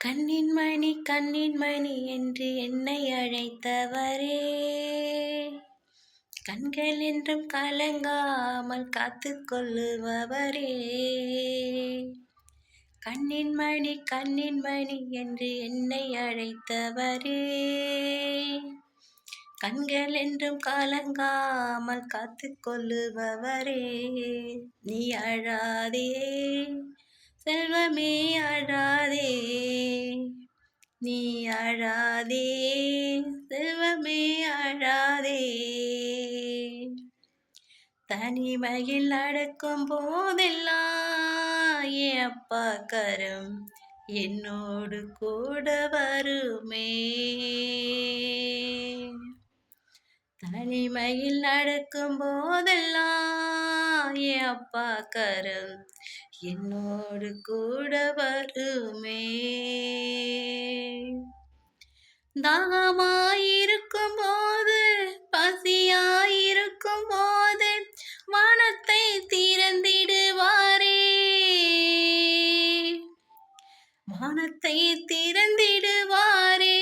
கண்ணின் மணி என்று என்னை அழைத்தவரே, கண்கள் என்றும் கலங்காமல் காத்துக் கொள்ளுபவரே. கண்ணின் மணி என்று என்னை அழைத்தவரே, கண்கள் என்றும் கலங்காமல் காத்துக் கொள்ளுபவரே. நீ அழாதே செல்வமே, அழாதே, நீ அழாதே செல்வமே, அழாதே. தனிமையில் நடக்கும் போதெல்லாம் என் அப்பா கரம் என்னோடு கூட வருமே. தனிமையில் நடக்கும் போதெல்லாம் என் அப்பா கரம் என்னோடு கூட வருமே. தாகமாயிருக்கும் போது, பசியாயிருக்கும் போது வானத்தை திறந்திடுவாரே, வானத்தை திறந்திடுவாரே.